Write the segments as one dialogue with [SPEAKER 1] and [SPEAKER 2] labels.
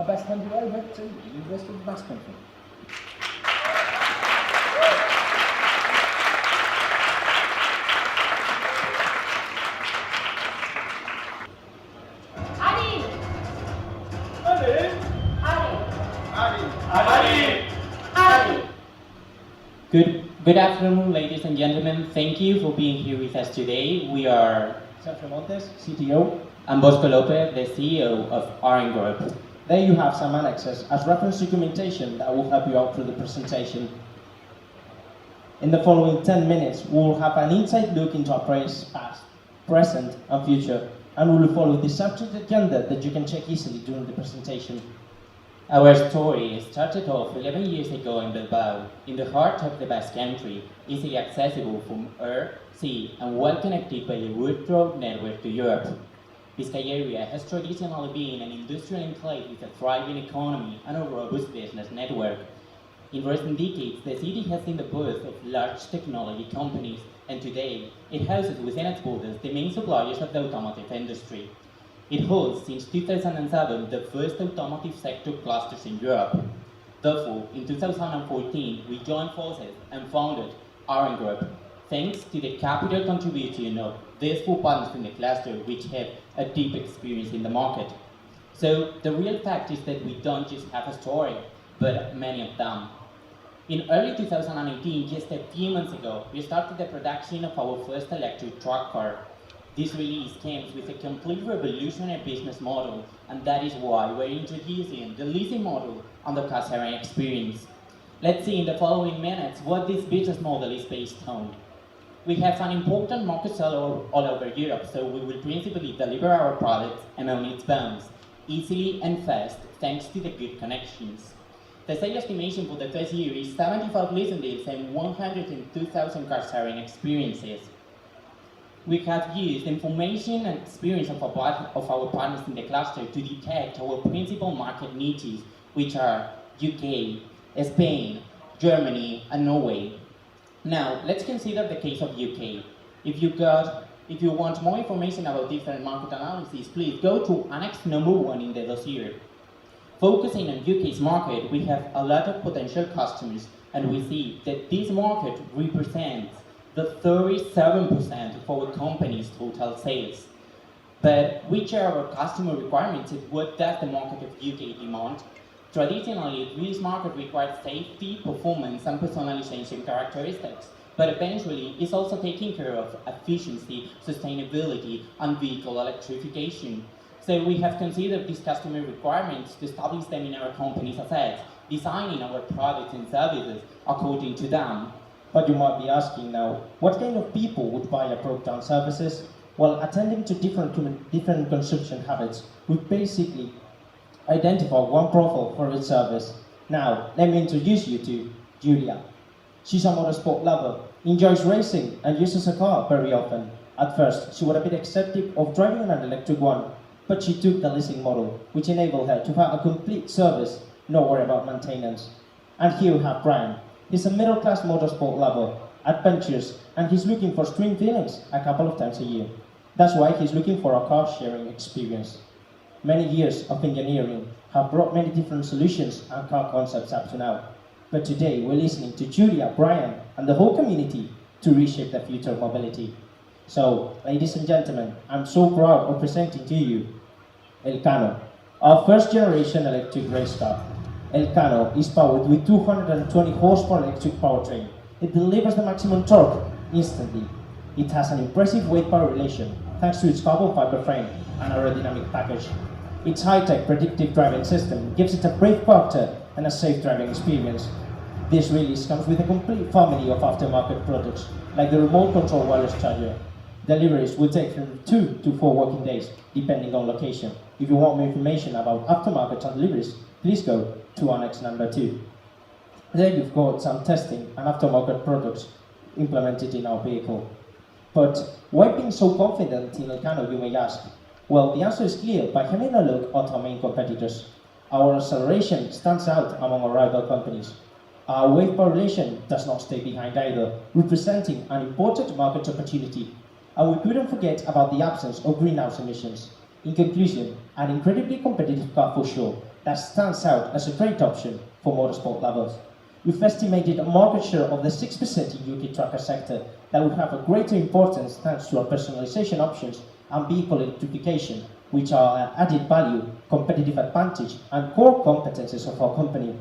[SPEAKER 1] best hand you over to the University of the Basque Country.
[SPEAKER 2] Good afternoon, ladies and gentlemen. Thank you for being here with us today. We are
[SPEAKER 1] Sergio Montes, CTO.
[SPEAKER 2] and Bosco Lopez, the CEO of Orange Group.
[SPEAKER 1] There you have some annexes as reference documentation that will help you out through the presentation. In the following 10 minutes, we will have an inside look into our past, present, and future, and we will follow the structured agenda that you can check easily during the presentation.
[SPEAKER 2] Our story started off 11 years ago in Bilbao, in the heart of the Basque Country, easily accessible from air, sea, and well connected by a wood road network to Europe. Biscay area has traditionally been an industrial enclave with a thriving economy and a robust business network. In recent decades, the city has seen the birth of large technology companies, and today it houses within its borders the main suppliers of the automotive industry. It holds, since 2007, the first automotive sector clusters in Europe. Therefore, in 2014, we joined forces and founded Orange Group, thanks to the capital contribution of these four partners in the cluster, which have a deep experience in the market. So, the real fact is that we don't just have a story, but many of them. In early 2018, just a few months ago, we started the production of our first electric truck car. This release came with a complete revolutionary business model, and that is why we're introducing the leasing model on the car-sharing experience. Let's see in the following minutes what this business model is based on. We have an important market all over Europe, so we will principally deliver our products among its bounds, easily and fast, thanks to the good connections. The sales estimation for the first year is 75 leasing deals and 102,000 car-sharing experiences. We have used information and experience of our partners in the cluster to detect our principal market niches, which are UK, Spain, Germany, and Norway. Now, let's consider the case of UK. If you want more information about different market analyses, please go to Annex number 1 in the dossier. Focusing on UK's market, we have a lot of potential customers, and we see that this market represents the 37% of our company's total sales. But which are our customer requirements and what does the market of UK demand? Traditionally, this market requires safety, performance, and personalization characteristics, but eventually is also taking care of efficiency, sustainability, and vehicle electrification. So we have considered these customer requirements to establish them in our company's assets, designing our products and services according to them.
[SPEAKER 1] But you might be asking now, what kind of people would buy our breakdown services? Well, attending to different consumption habits, we basically identify one profile for each service. Now, let me introduce you to Julia. She's a motorsport lover, enjoys racing, and uses a car very often. At first, she was a bit skeptic of driving an electric one, but she took the leasing model, which enabled her to have a complete service, no worry about maintenance. And here we have Brian. He's a middle-class motorsport lover, adventurous, and he's looking for stream feelings a couple of times a year. That's why he's looking for a car-sharing experience. Many years of engineering have brought many different solutions and car concepts up to now. But today we're listening to Julia, Brian, and the whole community to reshape the future of mobility. So, ladies and gentlemen, I'm so proud of presenting to you Elcano, our first-generation electric race car. Elcano is powered with 220 horsepower electric powertrain. It delivers the maximum torque instantly. It has an impressive weight-power relation thanks to its carbon fiber frame and aerodynamic package. Its high-tech predictive driving system gives it a brave character and a safe driving experience. This release comes with a complete family of aftermarket products, like the remote control wireless charger. Deliveries will take from 2 to 4 working days, depending on location. If you want more information about aftermarket and deliveries, please go to Annex number 2. There you've got some testing and aftermarket products implemented in our vehicle. But why being so confident in Elcano, you may ask? Well, the answer is clear by having a look at our main competitors. Our acceleration stands out among our rival companies. Our weight per relation does not stay behind either, representing an important market opportunity. And we couldn't forget about the absence of greenhouse emissions. In conclusion, an incredibly competitive car for sure, that stands out as a great option for motorsport lovers. We've estimated a market share of the 6% in UK tracker sector that would have a greater importance thanks to our personalization options and vehicle electrification, which are an added value, competitive advantage, and core competences of our company.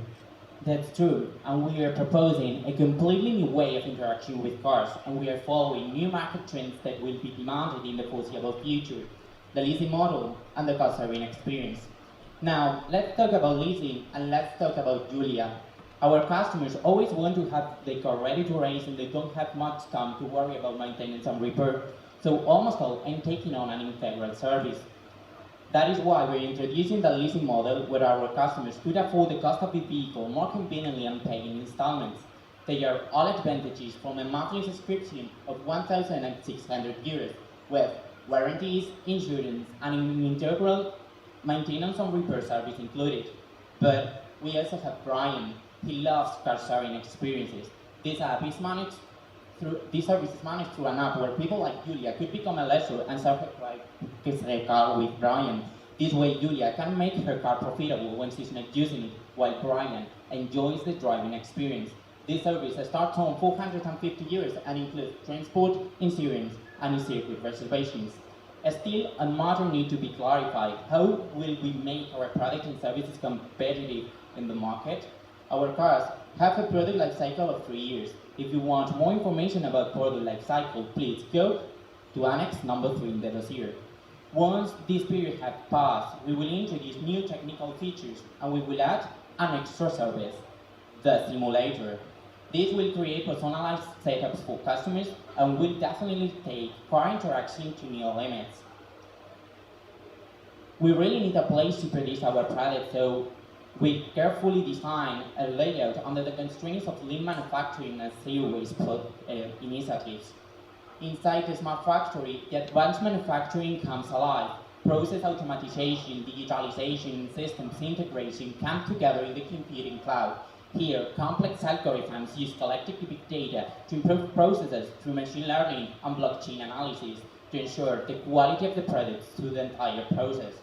[SPEAKER 2] That's true, and we are proposing a completely new way of interaction with cars, and we are following new market trends that will be demanded in the foreseeable future, the leasing model and the car sharing experience. Now, let's talk about leasing and let's talk about Julia. Our customers always want to have their car ready to race and they don't have much time to worry about maintenance and repair, so almost all I'm taking on an integral service. That is why we're introducing the leasing model where our customers could afford the cost of the vehicle more conveniently and pay in installments. They are all advantages from a monthly subscription of 1,600 euros with warranties, insurance, and an integral maintenance and repair service included. But we also have Brian. He loves car sharing experiences. This service is managed through an app where people like Julia could become a lessor and self-drive their car with Brian. This way, Julia can make her car profitable when she's not using it, while Brian enjoys the driving experience. This service starts on 450 euros and includes transport, insurance, and circuit reservations. Still, a matter needs to be clarified. How will we make our product and services competitive in the market? Our cars have a product life cycle of 3 years. If you want more information about product life cycle, please go to Annex number 3 in the dossier. Once this period has passed, we will introduce new technical features and we will add an extra service, the simulator. This will create personalized setups for customers and will definitely take car interaction to new limits. We really need a place to produce our product, so we carefully design a layout under the constraints of lean manufacturing and zero waste initiatives. Inside the smart factory, the advanced manufacturing comes alive. Process automatization, digitalization, and systems integration come together in the computing cloud. Here, complex algorithms use collected big data to improve processes through machine learning and blockchain analysis to ensure the quality of the products through the entire process.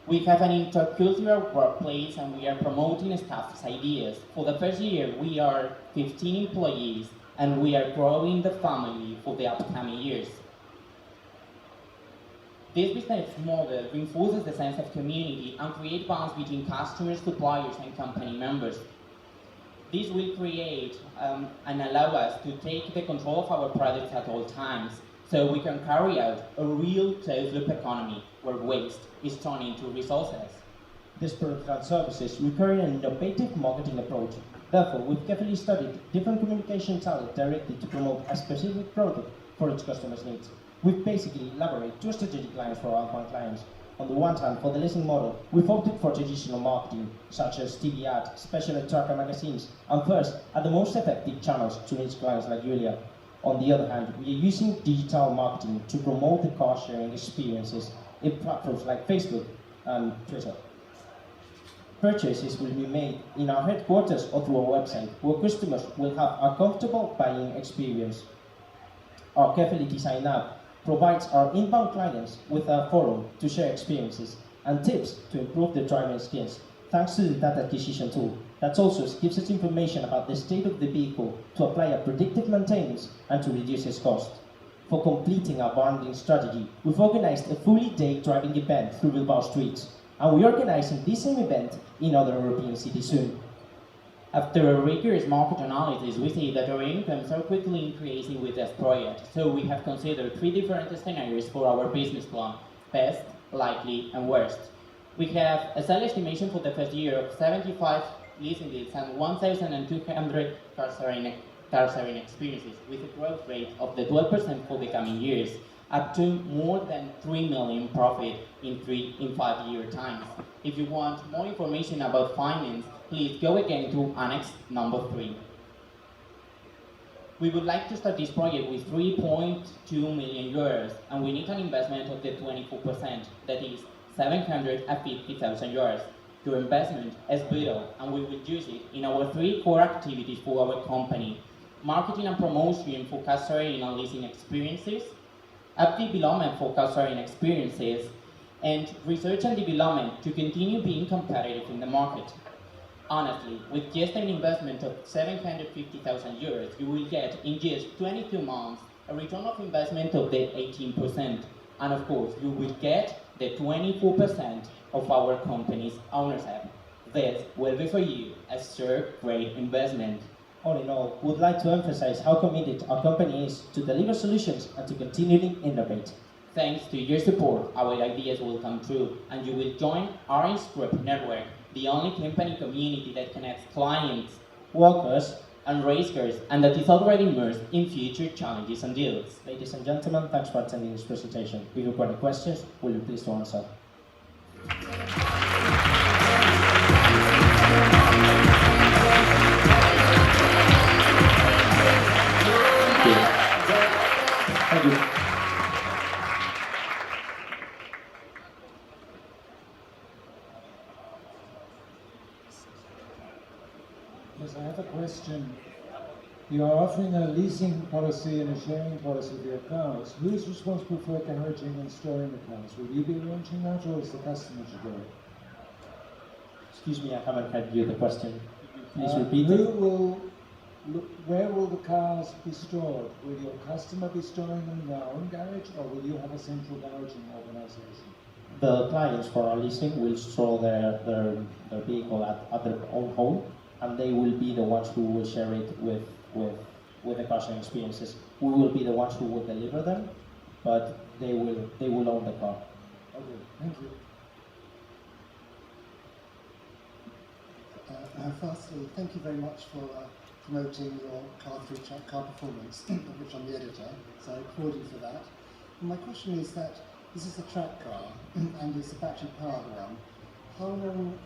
[SPEAKER 2] We have an intercultural workplace and we are promoting staff's ideas. For the first year, we are 15 employees and we are growing the family for the upcoming years. This business model reinforces the sense of community and creates bonds between customers, suppliers, and company members. This will create and allow us to take the control of our products at all times, so we can carry out a real closed-loop economy where waste is turned into resources.
[SPEAKER 1] This product and services require an innovative marketing approach. Therefore, we've carefully studied different communication channels directly to promote a specific product for its customers' needs. We've basically elaborated two strategic lines for our outbound clients. On the one hand, for the leasing model, we've opted for traditional marketing, such as TV ads, special tracker magazines, and first, are the most effective channels to reach clients like Julia. On the other hand, we are using digital marketing to promote the car sharing experiences in platforms like Facebook and Twitter. Purchases will be made in our headquarters or through our website, where customers will have a comfortable buying experience. Our carefully designed app provides our inbound clients with a forum to share experiences and tips to improve their driving skills, thanks to the data acquisition tool that also gives us information about the state of the vehicle to apply a predictive maintenance and to reduce its cost. For completing our branding strategy, we've organized a fully day driving event through Bilbao streets, and we're organizing this same event in other European cities soon.
[SPEAKER 2] After a rigorous market analysis, we see that our incomes are quickly increasing with this project, so we have considered 3 different scenarios for our business plan: best, likely, and worst. We have a sales estimation for the first year of 75 leasing deals and 1,200 car sharing experiences, with a growth rate of the 12% for the coming years, up to more than 3 million profit in 5-year times. If you want more information about finance, please go again to Annex number 3. We would like to start this project with 3.2 million euros, and we need an investment of the 24%, that is 750,000 euros. Your investment is vital, and we will use it in our 3 core activities for our company: marketing and promotion for car sharing and leasing experiences, app development for car sharing experiences, and research and development to continue being competitive in the market. Honestly, with just an investment of 750,000 euros, you will get in just 22 months a return of investment of the 18%. And of course, you will get the 24% of our company's ownership. This will be for you a sure great investment.
[SPEAKER 1] All in all, we would like to emphasize how committed our company is to deliver solutions and to continually innovate.
[SPEAKER 2] Thanks to your support, our ideas will come true, and you will join Orange Group Network, the only company community that connects clients,
[SPEAKER 1] Workers,
[SPEAKER 2] and racers, and that is already immersed in future challenges and deals.
[SPEAKER 1] ladies and gentlemen, thanks for attending this presentation. If you've got any questions, we'll be pleased to answer. Thank you.
[SPEAKER 3] Yes, I have a question. You are offering a leasing policy and a sharing policy for your cars. Who is responsible for garaging and storing the cars? Will you be arranging that, or is the customer to do it?
[SPEAKER 1] Excuse me, I haven't heard you the question. Please repeat it.
[SPEAKER 3] Where will the cars be stored? Will your customer be storing them in their own garage, or will you have a central garaging organisation?
[SPEAKER 1] The clients for our leasing will store their vehicle at their own home, and they will be the ones who will share it with the customer experiences. We will be the ones who will deliver them, but they will own the car.
[SPEAKER 3] Okay, thank you.
[SPEAKER 4] Firstly, thank you very much for promoting your car performance, of which I'm the editor, so I applaud you for that. And my question is that this is a track car, and it's a battery-powered one. How long,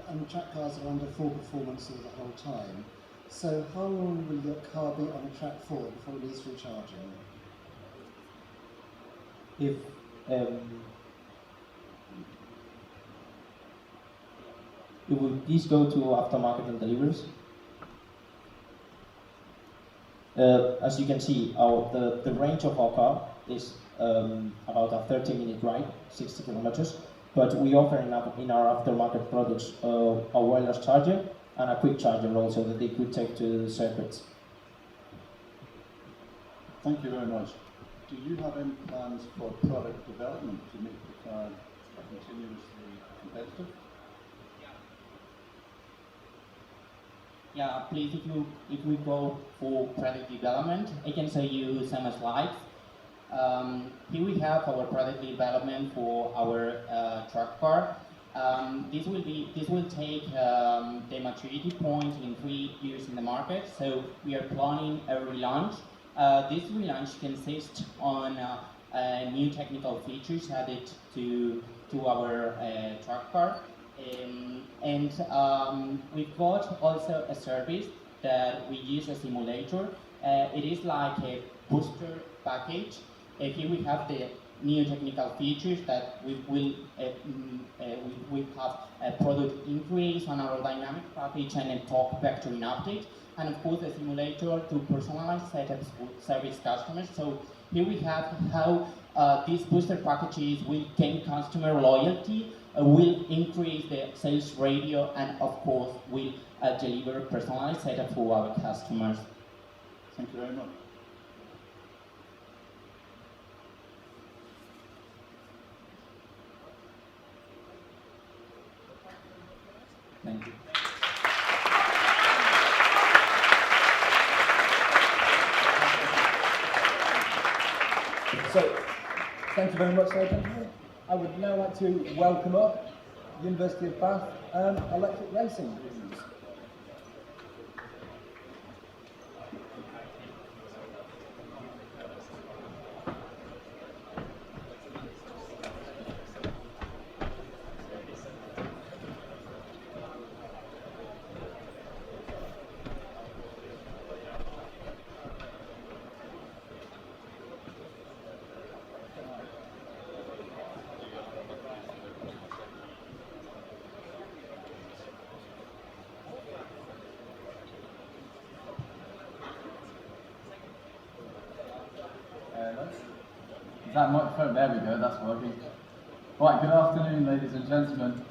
[SPEAKER 4] and track cars are under full performance all the whole time, so how long will your car be on a track for before it needs recharging?
[SPEAKER 1] If you will please go to aftermarket and deliveries. As you can see, the range of our car is about a 30-minute ride, 60 kilometers. But we offer in our aftermarket products a wireless charger and a quick charger also that they could take to the circuits.
[SPEAKER 5] Thank you very much. Do you have any plans for product development to make the car continuously competitive?
[SPEAKER 2] Yeah, please, if we go for product development, I can show you some slides. Here we have our product development for our truck car. This will take the maturity point in 3 years in the market. So we are planning a relaunch. This relaunch consists on new technical features added to our truck car. We've got also a service that we use a simulator. It is like a booster package. Here we have the new technical features that we have a product increase on our dynamic package and a torque vectoring update, and of course the simulator to personalize setups for service customers. So here we have how these booster packages will gain customer loyalty, will increase the sales ratio, and of course will deliver personalized setup for our customers.
[SPEAKER 5] Thank you very much.
[SPEAKER 2] Thank you.
[SPEAKER 6] So, thank you very much, ladies and gentlemen. I would now like to welcome up University of Bath Electric Racing.
[SPEAKER 7] Is that microphone? There we go, that's working. Right, good afternoon, ladies and gentlemen.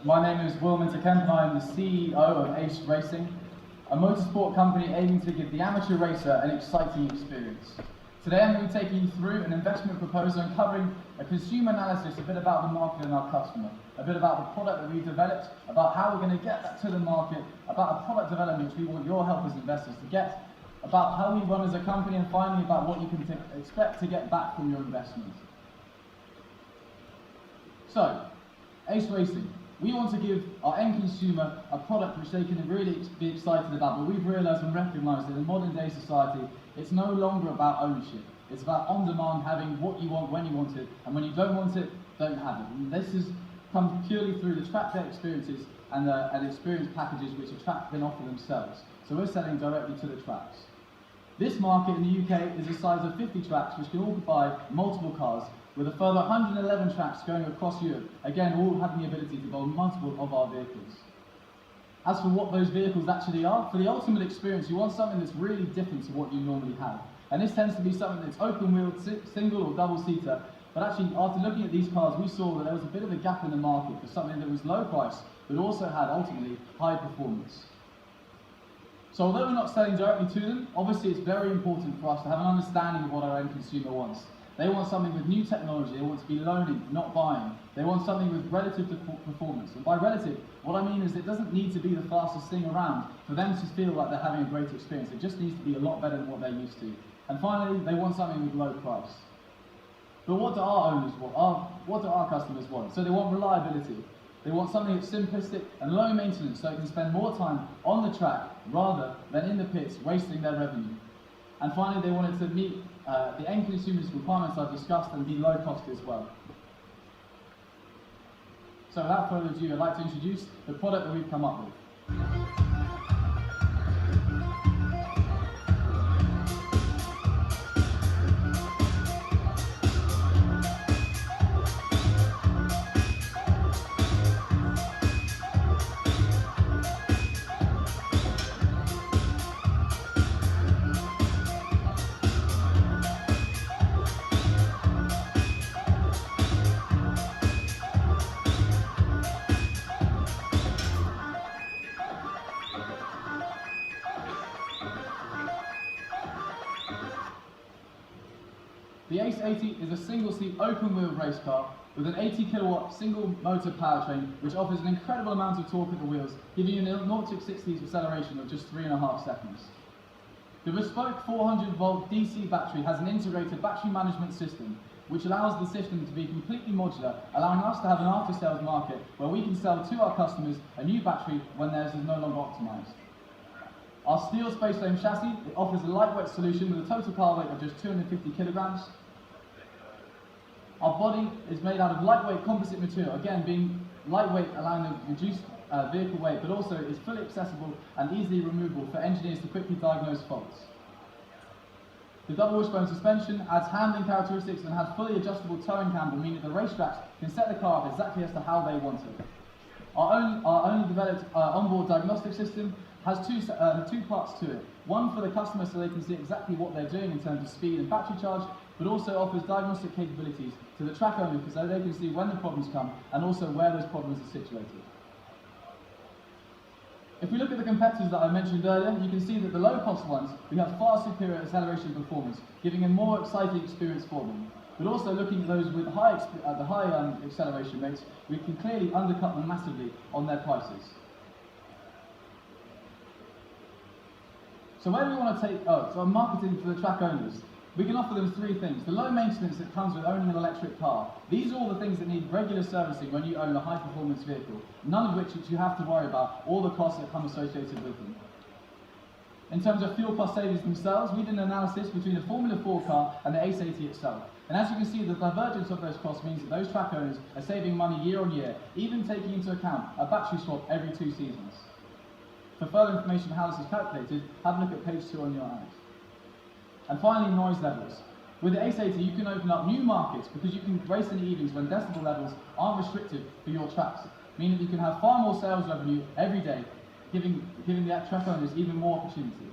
[SPEAKER 7] My name is Will Minter-Kemp and I am the CEO of Ace Racing, a motorsport company aiming to give the amateur racer an exciting experience. Today I'm going to be taking you through an investment proposal and covering a consumer analysis, a bit about the market and our customer, a bit about the product that we've developed, about how we're going to get that to the market, about a product development which we want your help as investors to get, about how we run as a company, and finally about what you can expect to get back from your investment. So, Ace Racing. We want to give our end consumer a product which they can really be excited about, but we've realised and recognised that in modern day society, it's no longer about ownership. It's about on-demand, having what you want when you want it, and when you don't want it, don't have it. And this has come purely through the track day experiences and experience packages which a track can offer themselves. So we're selling directly to the tracks. This market in the UK is the size of 50 tracks which can occupy multiple cars, with a further 111 tracks going across Europe, again all having the ability to build multiple of our vehicles. As for what those vehicles actually are, for the ultimate experience you want something that's really different to what you normally have. And this tends to be something that's open-wheeled, single or double-seater, but actually after looking at these cars we saw that there was a bit of a gap in the market for something that was low price, but also had ultimately high performance. So although we're not selling directly to them, obviously it's very important for us to have an understanding of what our end consumer wants. They want something with new technology, they want to be loaning, not buying. They want something with relative performance. And by relative, what I mean is it doesn't need to be the fastest thing around for them to feel like they're having a great experience. It just needs to be a lot better than what they're used to. And finally, they want something with low price. But what do our owners want? What do our customers want? So they want reliability. They want something that's simplistic and low maintenance so they can spend more time on the track rather than in the pits wasting their revenue. And finally, they want it to meet the end consumer's requirements I've discussed and be low cost as well. So without further ado, I'd like to introduce the product that we've come up with. The Ace 80 is a single-seat open-wheel race car with an 80-kilowatt single-motor powertrain which offers an incredible amount of torque at the wheels, giving you an 0 to 60 acceleration of just 3.5 seconds. The bespoke 400-volt DC battery has an integrated battery management system which allows the system to be completely modular, allowing us to have an after-sales market where we can sell to our customers a new battery when theirs is no longer optimized. Our steel Spacelab chassis offers a lightweight solution with a total car weight of just 250 kilograms. Our body is made out of lightweight composite material, again being lightweight, allowing a reduced vehicle weight, but also is fully accessible and easily removable for engineers to quickly diagnose faults. The double wishbone suspension adds handling characteristics and has fully adjustable towing camber, meaning the racetracks can set the car up exactly as to how they want it. Our own developed onboard diagnostic system has two parts to it. One for the customer so they can see exactly what they're doing in terms of speed and battery charge, but also offers diagnostic capabilities to the track owner so they can see when the problems come and also where those problems are situated. If we look at the competitors that I mentioned earlier, you can see that the low-cost ones, we have far superior acceleration performance, giving a more exciting experience for them. But also looking at those with the high acceleration rates, we can clearly undercut them massively on their prices. So where do we want to take, so marketing for the track owners. We can offer them three things. The low maintenance that comes with owning an electric car. These are all the things that need regular servicing when you own a high performance vehicle, none of which you have to worry about, all the costs that come associated with them. In terms of fuel cost savings themselves, we did an analysis between a Formula 4 car and the Ace 80 itself. And as you can see, the divergence of those costs means that those track owners are saving money year on year, even taking into account a battery swap every 2 seasons. For further information on how this is calculated, have a look at page 2 on your ad. And finally, noise levels. With the Ace 80, you can open up new markets because you can race in the evenings when decibel levels aren't restricted for your tracks, meaning that you can have far more sales revenue every day, giving the track owners even more opportunity.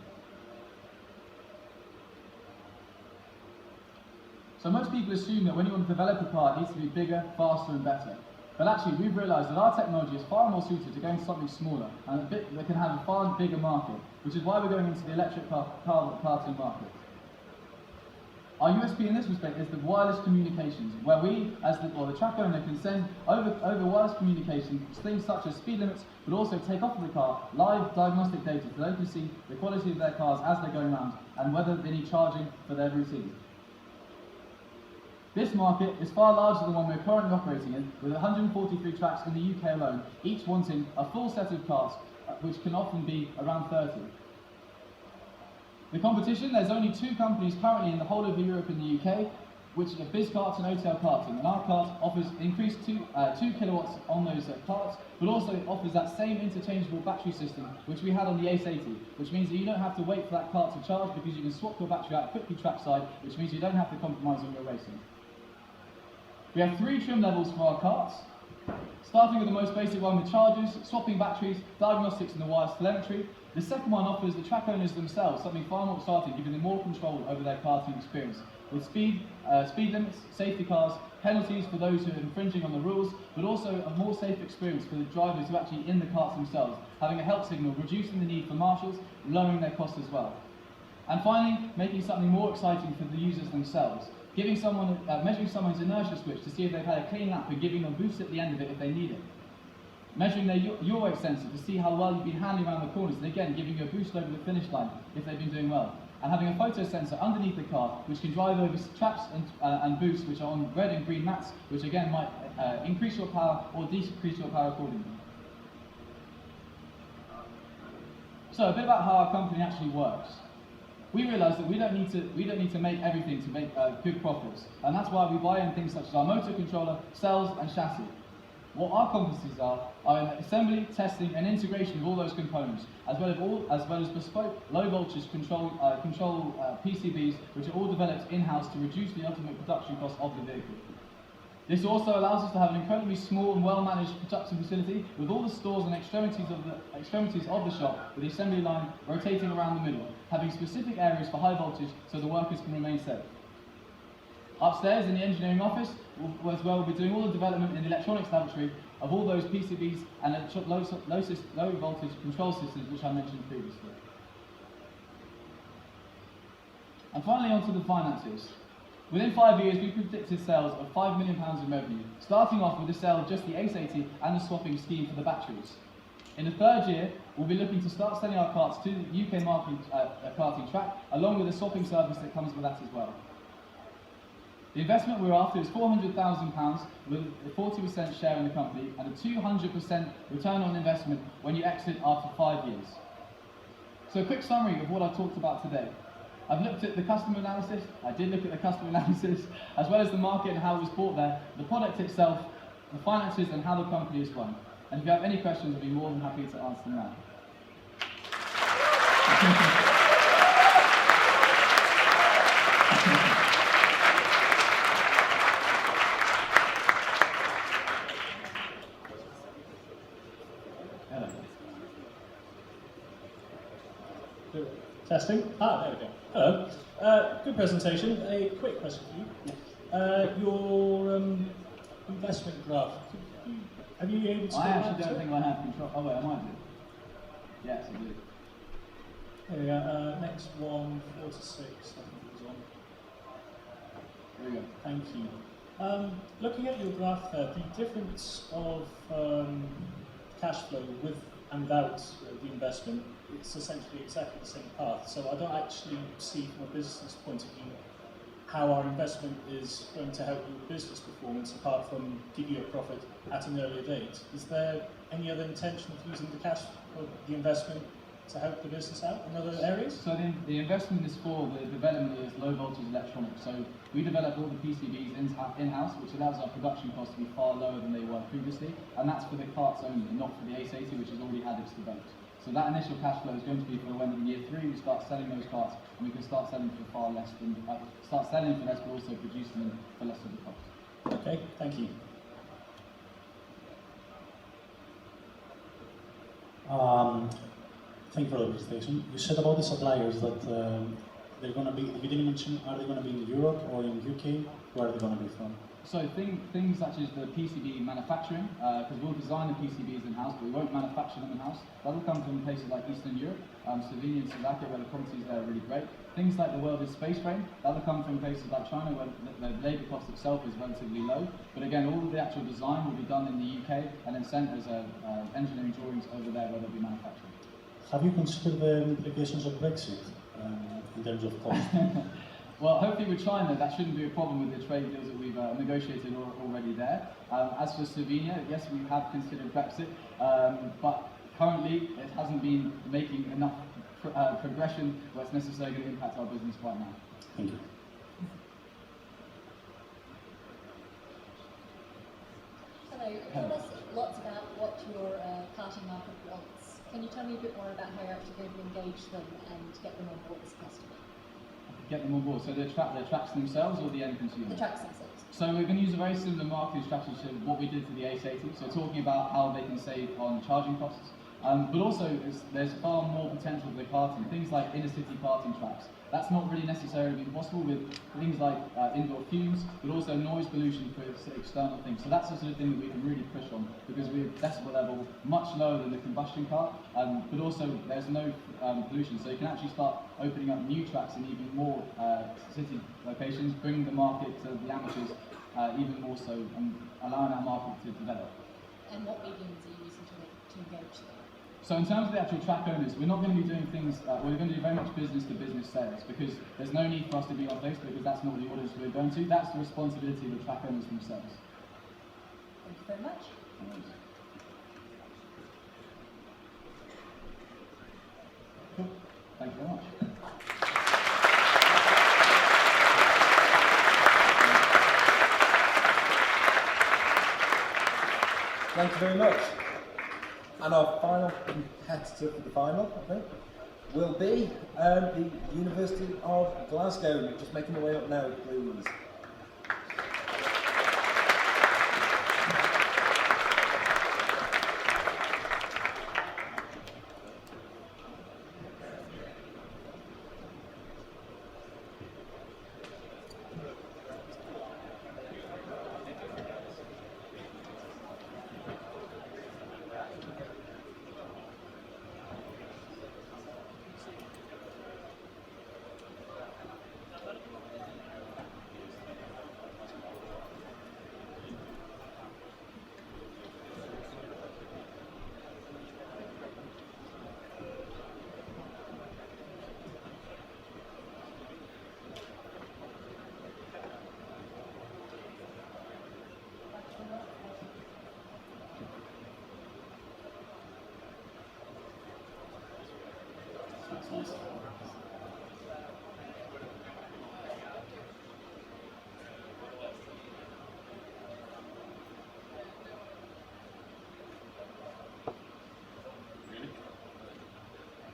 [SPEAKER 7] So So most people assume that when you want to develop a car, it needs to be bigger, faster and better. But actually, we've realised that our technology is far more suited to going something smaller and that can have a far bigger market, which is why we're going into the electric karting market. Our USP in this respect is the wireless communications, where we, as the track owner, can send over wireless communications things such as speed limits, but also take off of the car live diagnostic data so they can see the quality of their cars as they're going around and whether they need charging for their routine. This market is far larger than the one we're currently operating in, with 143 tracks in the UK alone, each wanting a full set of cars, which can often be around 30. The competition, there's only 2 companies currently in the whole of Europe and the UK, which are BizKarts and OTL Karting, and our kart offers increased 2 kilowatts on those karts, but also offers that same interchangeable battery system which we had on the Ace 80, which means that you don't have to wait for that kart to charge because you can swap your battery out quickly trackside, which means you don't have to compromise on your racing. We have 3 trim levels for our karts, starting with the most basic one with chargers, swapping batteries, diagnostics and the wireless telemetry. The second one offers the track owners themselves something far more exciting, giving them more control over their karting experience, with speed limits, safety cars, penalties for those who are infringing on the rules, but also a more safe experience for the drivers who are actually in the karts themselves, having a help signal, reducing the need for marshals, lowering their costs as well. And finally, making something more exciting for the users themselves, giving someone, measuring someone's inertia switch to see if they've had a clean lap and giving them a boost at the end of it if they need it. Measuring their yaw weight sensor to see how well you've been handling around the corners, and again, giving you a boost over the finish line if they've been doing well. And having a photo sensor underneath the car, which can drive over traps and boosts which are on red and green mats, which again might increase your power or decrease your power accordingly. So a bit about how our company actually works. We realise that we don't need to make everything to make good profits, and that's why we buy in things such as our motor controller, cells, and chassis. What our competencies are in assembly, testing, and integration of all those components, as well as bespoke low voltage control PCBs, which are all developed in-house to reduce the ultimate production cost of the vehicle. This also allows us to have an incredibly small and well-managed production facility with all the stores and extremities of the shop, with the assembly line rotating around the middle, having specific areas for high voltage so the workers can remain safe. Upstairs in the engineering office, we'll be doing all the development in the electronics laboratory of all those PCBs and low voltage control systems which I mentioned previously. And finally, onto the finances. Within 5 years, we predicted sales of £5 million in revenue, starting off with the sale of just the Ace 80 and the swapping scheme for the batteries. In the 3rd year, we'll be looking to start selling our karts to the UK market karting track, along with the swapping service that comes with that as well. The investment we're after is £400,000 with a 40% share in the company and a 200% return on investment when you exit after 5 years. So a quick summary of what I've talked about today. I've looked at the customer analysis, I did look at the customer analysis, as well as the market and how it was bought there, the product itself, the finances and how the company is run. And if you have any questions, I'll be more than happy to answer them now.
[SPEAKER 8] Hello. Testing. There we go. Hello. Good presentation. A quick question for you. Your investment graph. Have you able to?
[SPEAKER 7] I actually don't think I have control. Oh wait, I might do. Yes, I do.
[SPEAKER 8] There we are. Next one, 4 to 6. I think it was on.
[SPEAKER 7] There we go.
[SPEAKER 8] Thank you. Looking at your graph there, the difference of cash flow with and without the investment, it's essentially exactly the same path. So I don't actually see from a business point of view how our investment is going to help your business performance apart from give you a profit at an earlier date. Is there any other intention of using the cash or the investment to help the business out in other areas?
[SPEAKER 7] So the investment is for the development of low voltage electronics. So we develop all the PCBs in-house, which allows our production costs to be far lower than they were previously, and that's for the karts only, not for the Ace 80, which has already had its developed. So that initial cash flow is going to be for when in year 3 we start selling those karts, and we can start selling for far less than start selling for less, but also producing them for less of the cost.
[SPEAKER 8] Okay, thank you.
[SPEAKER 9] Thank you for the presentation. You said about the suppliers that
[SPEAKER 8] they're going to be, you didn't mention, are they going to be in Europe or in UK? Where are they going to be from?
[SPEAKER 7] So things such as the PCB manufacturing, because we'll design the PCBs in-house, but we won't manufacture them in-house. That will come from places like Eastern Europe, Slovenia and Slovakia, where the quantities there are really great. Things like the world is space frame, that will come from places like China, where the labour cost itself is relatively low. But again, all of the actual design will be done in the UK and then sent as engineering drawings over there where they'll be manufactured.
[SPEAKER 8] Have you considered the implications of Brexit in terms of cost?
[SPEAKER 7] Well, hopefully with China, that shouldn't be a problem with the trade deals that we've negotiated already there. As for Slovenia, yes, we have considered Brexit, but currently it hasn't been making enough progression where it's necessarily going to impact our business right now.
[SPEAKER 8] Thank you.
[SPEAKER 9] Hello, you told us lots about what your karting market wants. Can you tell me a bit more about how you're actually going to engage them and get them on board as a customer?
[SPEAKER 7] Get them on board. So the tracks themselves or the end consumer?
[SPEAKER 9] The tracks themselves.
[SPEAKER 7] So we're going to use a very similar marketing strategy to what we did for the Ace 80. So talking about how they can save on charging costs, but also there's far more potential for the karting. Things like inner city karting tracks. That's not really necessarily been possible with things like indoor fumes, but also noise pollution for external things. So that's the sort of thing that we can really push on because we're decibel level much lower than the combustion car, but also there's no pollution. So you can actually start opening up new tracks in even more city locations, bringing the market to the amateurs even more so, and allowing our market to develop.
[SPEAKER 9] And what mediums are you using to engage them?
[SPEAKER 7] So in terms of the actual track owners, we're not going to be doing things, we're going to do very much business-to-business sales because there's no need for us to be on Facebook because that's not the audience we're going to. That's the responsibility of the track owners themselves.
[SPEAKER 9] Thank you very much.
[SPEAKER 7] Cool. Thank you very much.
[SPEAKER 6] Thank you very much. And our final competitor for the final, I think, will be the University of Glasgow. Just making their way up now, please.
[SPEAKER 2] Nice.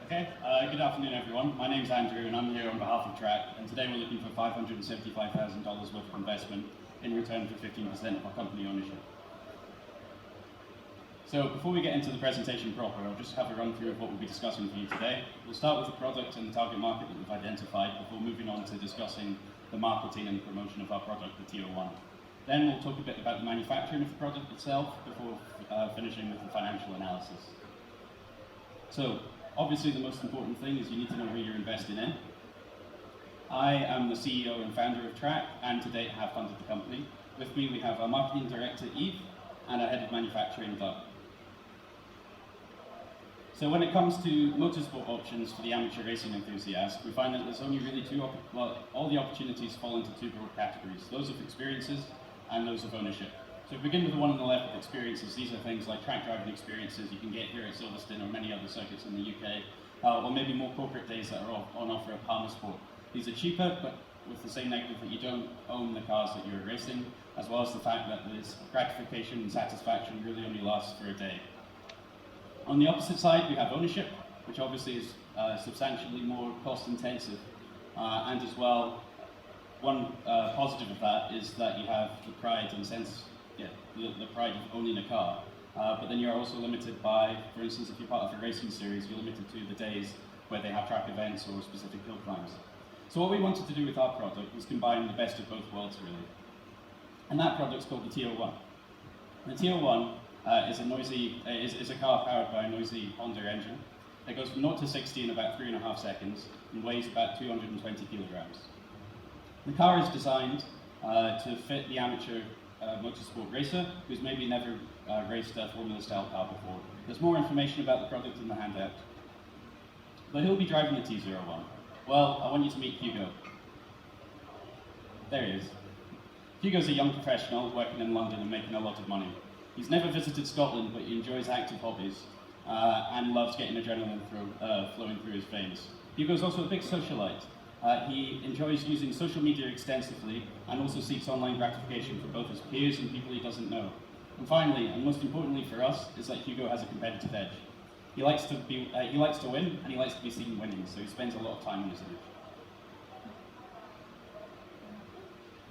[SPEAKER 10] Okay, good afternoon everyone. My name's Andrew and I'm here on behalf of Track, and today we're looking for $575,000 worth of investment in return for 15% of our company ownership. So before we get into the presentation proper, I'll just have a run through of what we'll be discussing for you today. We'll start with the product and the target market that we've identified before moving on to discussing the marketing and promotion of our product, the TO1. Then we'll talk a bit about the manufacturing of the product itself before finishing with the financial analysis. So obviously the most important thing is you need to know who you're investing in. I am the CEO and founder of Track, and to date have funded the company. With me we have our marketing director, Eve, and our head of manufacturing, Doug. So when it comes to motorsport options for the amateur racing enthusiast, we find that there's only really all the opportunities fall into two broad categories, those of experiences and those of ownership. So if we begin with the one on the left with experiences, these are things like track driving experiences you can get here at Silverstone or many other circuits in the UK, or maybe more corporate days that are on offer at Palmer Sport. These are cheaper, but with the same negative that you don't own the cars that you're racing, as well as the fact that this gratification and satisfaction really only lasts for a day. On the opposite side, we have ownership, which obviously is substantially more cost intensive, and as well, one positive of that is that you have the pride and sense, the pride of owning a car, but then you're also limited by, for instance, if you're part of a racing series, you're limited to the days where they have track events or specific hill climbs. So what we wanted to do with our product was combine the best of both worlds, really. And that product's called the TL1. The TL1 is a car powered by a noisy Honda engine that goes from 0 to 60 in about 3.5 seconds and weighs about 220 kilograms. The car is designed to fit the amateur motorsport racer who's maybe never raced a Formula-style car before. There's more information about the product in the handout. But who'll be driving the T01? Well, I want you to meet Hugo. There he is. Hugo's a young professional working in London and making a lot of money. He's never visited Scotland, but he enjoys active hobbies and loves getting adrenaline flowing through his veins. Hugo's also a big socialite. He enjoys using social media extensively and also seeks online gratification for both his peers and people he doesn't know. And finally, and most importantly for us, is that Hugo has a competitive edge. He likes to win, and he likes to be seen winning, so he spends a lot of time on his edge.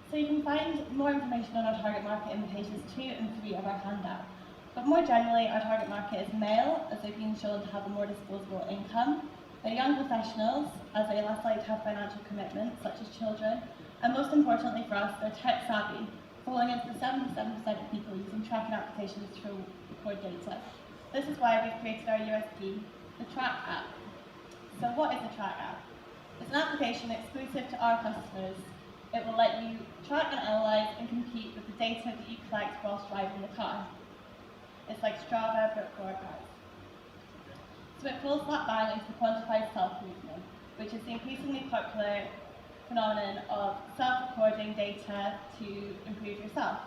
[SPEAKER 11] So you can find more information on our target market in pages 2 and 3 of our handout. But more generally, our target market is male, as they've been shown to have a more disposable income. They're young professionals, as they less likely to have financial commitments, such as children. And most importantly for us, they're tech savvy, falling into the 77% of people using tracking applications to record data. This is why we've created our USP, the Track app. So what is the Track app? It's an application exclusive to our customers. It will let you track and analyze and compete with the data that you collect whilst driving the car. It's like Strava, but for cars. So it pulls that bang into the quantified self-movement, which is the increasingly popular phenomenon of self-recording data to improve yourself.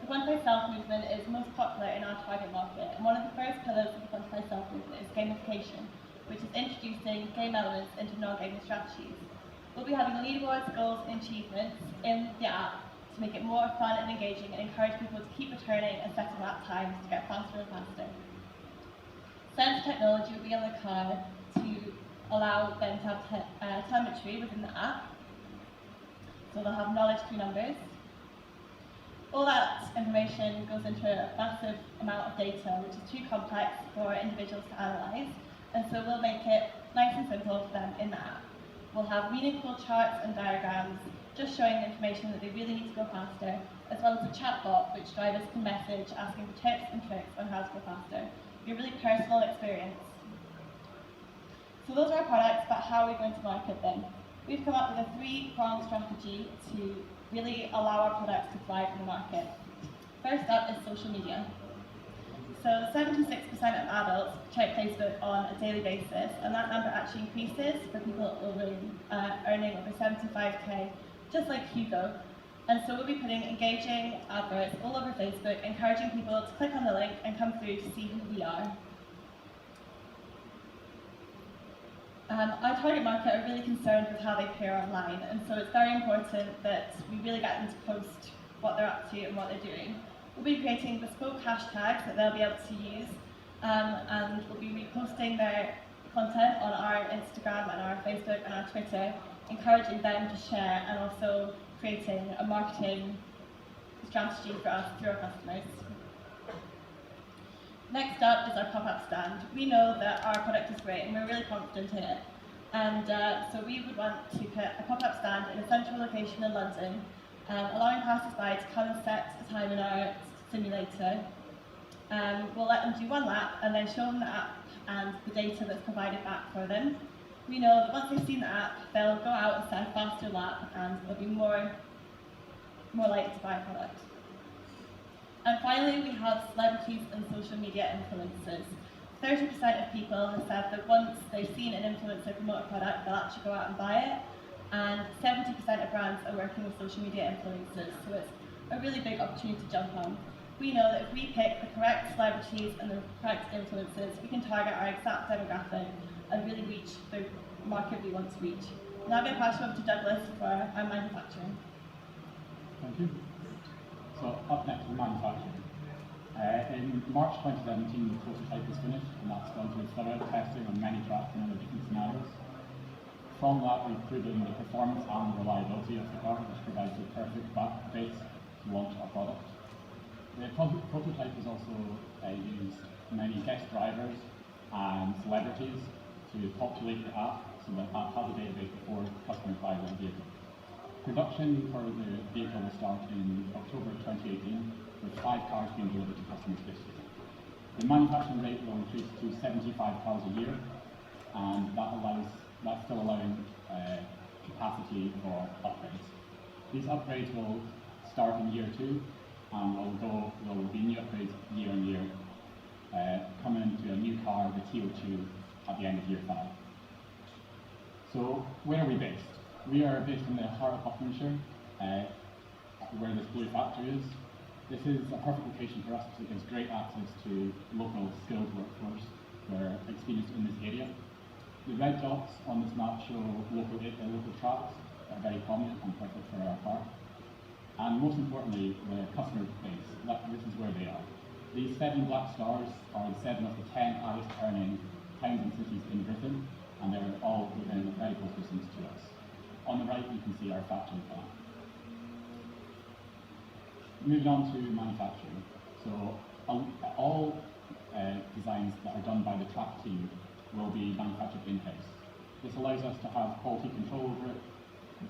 [SPEAKER 11] The quantified self-movement is most popular in our target market, and one of the first pillars of the quantified self-movement is gamification, which is introducing game elements into non-gaming strategies. We'll be having leaderboards, goals, and achievements in the app to make it more fun and engaging and encourage people to keep returning and setting lap times to get faster and faster. Sensor technology will be on the car to allow them to have telemetry within the app, so they'll have knowledge through numbers. All that information goes into a massive amount of data, which is too complex for individuals to analyse, and so we'll make it nice and simple for them in the app. We'll have meaningful charts and diagrams, just showing the information that they really need to go faster, as well as a chatbot which drivers can message asking for tips and tricks on how to go faster. It'll be a really personal experience. So those are our products, but how are we going to market them? We've come up with a 3-pronged strategy to really allow our products to thrive in the market. First up is social media. So 76% of adults check Facebook on a daily basis, and that number actually increases for people earning over 75k, just like Hugo. And so we'll be putting engaging adverts all over Facebook, encouraging people to click on the link and come through to see who we are. Our target market are really concerned with how they appear online, and so it's very important that we really get them to post what they're up to and what they're doing. We'll be creating bespoke hashtags that they'll be able to use, and we'll be reposting their content on our Instagram and our Facebook and our Twitter, encouraging them to share and also creating a marketing strategy for us through our customers. Next up is our pop-up stand. We know that our product is great and we're really confident in it. And so we would want to put a pop-up stand in a central location in London, allowing passers-by to come and set a time in our simulator. We'll let them do one lap and then show them the app and the data that's provided back for them. We know that once they've seen the app, they'll go out and set a faster lap and they'll be more likely to buy a product. And finally, we have celebrities and social media influencers. 30% of people have said that once they've seen an influencer promote a product, they'll actually go out and buy it. And 70% of brands are working with social media influencers, so it's a really big opportunity to jump on. We know that if we pick the correct celebrities and the correct influencers, we can target our exact demographic and really reach the market we want to reach. Now I'm going to pass you over to Douglas for our manufacturing.
[SPEAKER 12] Thank you. So up next is manufacturing. In March 2017, the prototype was finished, and that's gone through thorough testing on many tracks and other different scenarios. From that, we've proven the performance and reliability of the car, which provides a perfect base to launch our product. The prototype has also used many guest drivers and celebrities to populate the app so that app has a database before customers buy their vehicle. Production for the vehicle will start in October 2018, with 5 cars being delivered to customers this year. The manufacturing rate will increase to 75 cars a year, and that's still allowing capacity for upgrades. These upgrades will start in year 2, and there will be new upgrades year on year, coming into a new car, the TO2, at the end of year 5. So, where are we based? We are based in the heart of Buckinghamshire, where this blue factory is. This is a perfect location for us because it gives great access to local skilled workforce who are experienced in this area. The red dots on this map show local tracks that are very prominent and perfect for our park. And most importantly, the customer base. This is where they are. These 7 black stars are the 7 of the 10 highest earning towns and cities in Britain, and they're all within a very close distance to us. On the right, you can see our factory plan. Moving on to manufacturing. So all designs that are done by the track team will be manufactured in-house. This allows us to have quality control over it,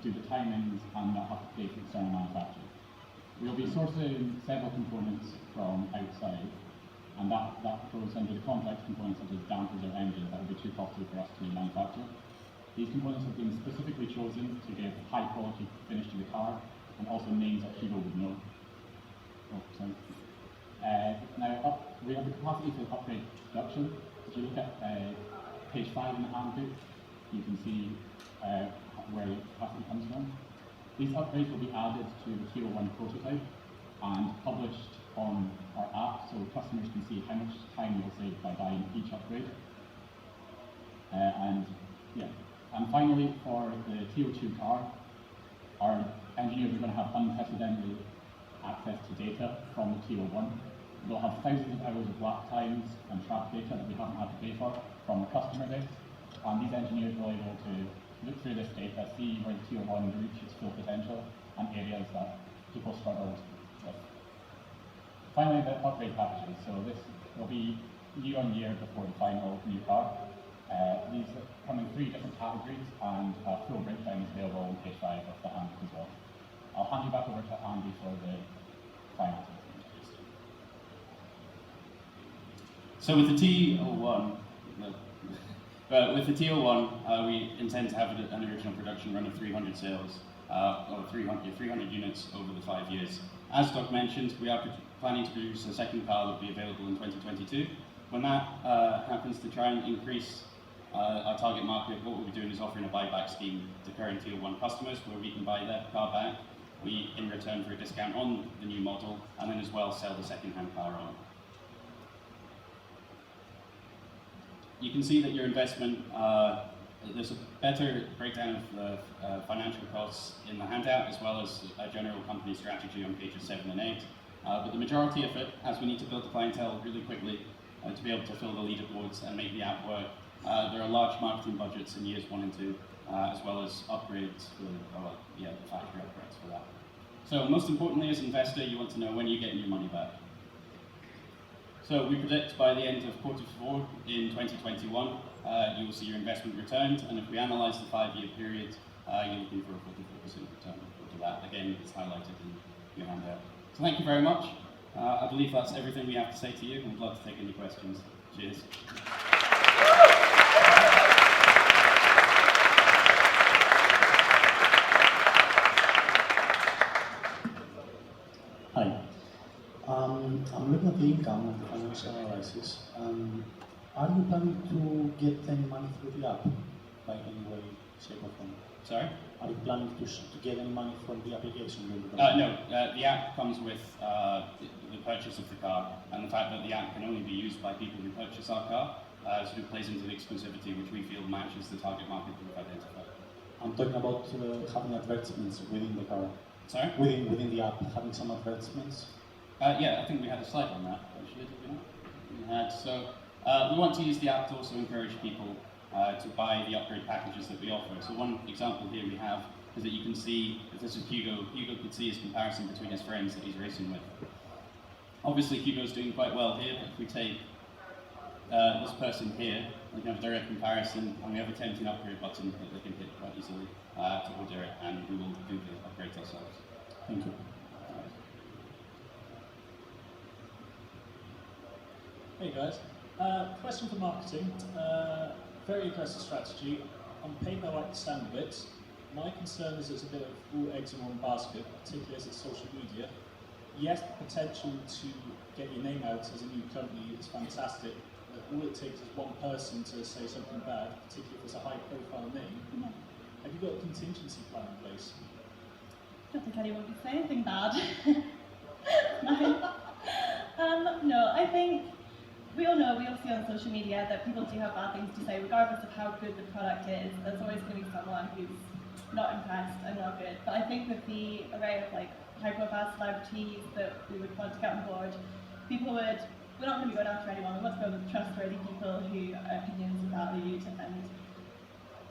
[SPEAKER 12] do the timings, and not have to pay for external manufacturing. We'll be sourcing several components from outside, and that goes under the complex components such as dampers or engines that would be too costly for us to manufacture. These components have been specifically chosen to give high quality finish to the car, and also names that people would know. Now, we have the capacity for upgrade production. If you look at page 5 in the handbook, you can see where the capacity comes from. These upgrades will be added to the TO1 prototype and published on our app so customers can see how much time they'll save by buying each upgrade. And finally, for the TO2 car, our engineers are going to have unprecedented access to data from the TO1. They'll have thousands of hours of lap times and track data that we haven't had to pay for from the customer base. And these engineers will be able to look through this data, see where the TO1 reaches its full potential and areas that people struggled with. Finally, the upgrade packages. So this will be year on year before the final new car. These come in 3 different categories, and a full breakdown is available on page 5 of the handbook as well. I'll hand you back over to Andy for the finances.
[SPEAKER 10] So with the TO1, we intend to have an original production run of 300 sales, or 300 units over the 5 years. As Doug mentioned, we are planning to produce a second car that will be available in 2022. When that happens, to try and increase our target market, what we'll be doing is offering a buyback scheme to current TO1 customers where we can buy their car back, we in return for a discount on the new model, and then as well sell the second-hand car on. You can see that your investment, there's a better breakdown of the financial costs in the handout, as well as a general company strategy on pages 7 and 8. But the majority of it, as we need to build the clientele really quickly to be able to fill the leaderboards and make the app work, there are large marketing budgets in years 1 and 2, as well as upgrades for the factory upgrades for that. So most importantly, as an investor, you want to know when you're getting your money back. So we predict by the end of Q4 in 2021, you will see your investment returned, and if we analyse the 5-year period, you're looking for a 44% return to that. Again, it's highlighted in your handout. So thank you very much. I believe that's everything we have to say to you, and I'd love to take any questions. Cheers.
[SPEAKER 13] Hi. I'm looking at the income of the financial analysis. Are you planning to get any money through the app by any way, shape or form?
[SPEAKER 10] Sorry?
[SPEAKER 13] Are you planning to get any money from the application?
[SPEAKER 10] No, the app comes with the purchase of the car, and the fact that the app can only be used by people who purchase our car sort of plays into the exclusivity, which we feel matches the target market we've identified.
[SPEAKER 13] I'm talking about having advertisements within the car.
[SPEAKER 10] Sorry?
[SPEAKER 13] Within the app, having some advertisements.
[SPEAKER 10] Yeah, I think we had a slide on that, actually, did we not? We had. So we want to use the app to also encourage people to buy the upgrade packages that we offer. So one example here we have is that you can see, if this is Hugo could see his comparison between his friends that he's racing with. Obviously Hugo's doing quite well here, but if we take this person here, we can have a direct comparison, and we have a tempting upgrade button that they can hit quite easily to order it, and we will do the upgrade ourselves. Thank you.
[SPEAKER 8] Hey guys, question for marketing. Very aggressive strategy. On paper I like the sound of it. My concern is there's a bit of all eggs in one basket, particularly as it's social media. Yes, the potential to get your name out as a new company is fantastic, but all it takes is one person to say something bad, particularly if it's a high-profile name.
[SPEAKER 11] Yeah.
[SPEAKER 8] Have you got a contingency plan in place?
[SPEAKER 11] I don't think anyone would say anything bad. No, I think we all see on social media that people do have bad things to say, regardless of how good the product is. There's always going to be someone who's not impressed and not good. But I think with the array of like high-profile celebrities that we would want to get on board, we're not going to be going after anyone. We want to go with trustworthy people who our opinions are valued, and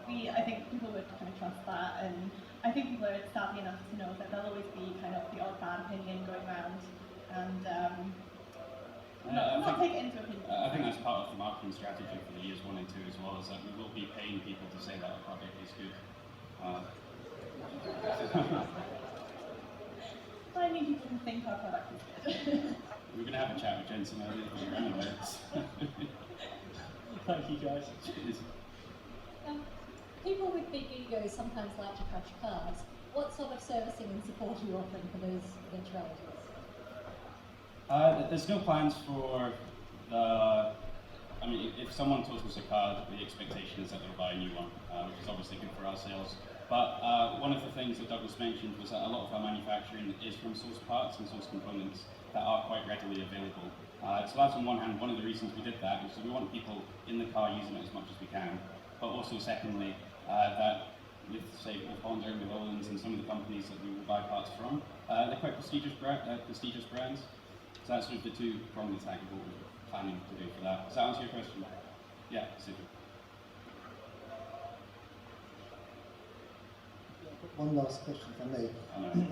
[SPEAKER 11] I think people would kind of trust that. And I think people are savvy enough to know that there'll always be kind of the odd bad opinion going around, and not take it into opinion.
[SPEAKER 10] I think that's part of the marketing strategy for the years 1 and 2 as well, is that we will be paying people to say that our product is good.
[SPEAKER 11] I need people to think our product is good.
[SPEAKER 10] We're going to have a chat with Jensen earlier anyway.
[SPEAKER 8] Thank you guys.
[SPEAKER 9] People with big egos sometimes like to crash cars. What sort of servicing and support are you offering for those eventualities?
[SPEAKER 10] There's no plans for the... I mean, if someone totals a car, the expectation is that they'll buy a new one, which is obviously good for our sales. But one of the things that Douglas mentioned was that a lot of our manufacturing is from source parts and source components that are quite readily available. So that's on one hand, one of the reasons we did that was that we want people in the car using it as much as we can. But also secondly, that with, say, with Honda and with Owens and some of the companies that we will buy parts from, they're quite prestigious brands. So that's sort of the two-pronged attack of what we're planning to do for that. Does that answer your question? Yeah, super.
[SPEAKER 4] One last question, if I may.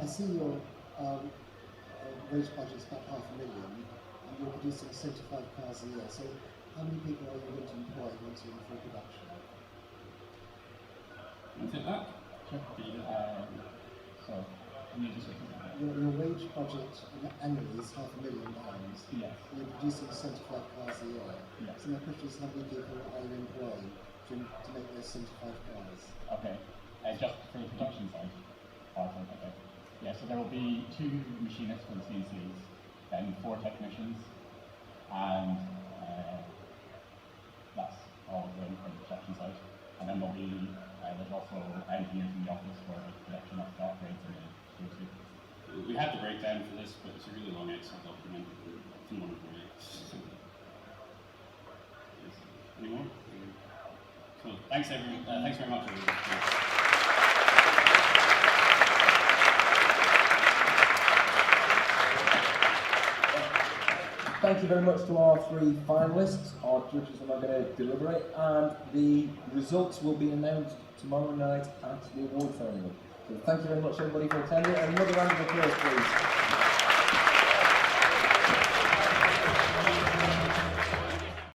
[SPEAKER 4] I see your wage budget is about $500,000, and you're producing 75 cars a year. So, how many people are you going to employ once you're in full production?
[SPEAKER 10] Want to take that?
[SPEAKER 12] Sure. So, can you just
[SPEAKER 4] Your wage budget annually is £500,000.
[SPEAKER 12] Yes.
[SPEAKER 4] You're producing 75 cars a year.
[SPEAKER 12] Yes.
[SPEAKER 4] So my question is, how many people are you employing to make those 75 cars?
[SPEAKER 12] Okay. Just for the production side? Okay. Yeah, so there will be 2 machinists for the CNCs, then 4 technicians, and that's all going for the production side. And then there'll be, there's also engineers in the office where the production of the upgrades are going to.
[SPEAKER 10] We had the breakdown for this, but it's a really long Excel document. It's in one of the Any more? Cool. Thanks, everyone. Thanks very much, everyone.
[SPEAKER 6] Thank you very much to our 3 finalists. Our judges are now going to deliberate, and the results will be announced tomorrow night at the award ceremony. So thank you very much, everybody, for attending, and another round of applause, please.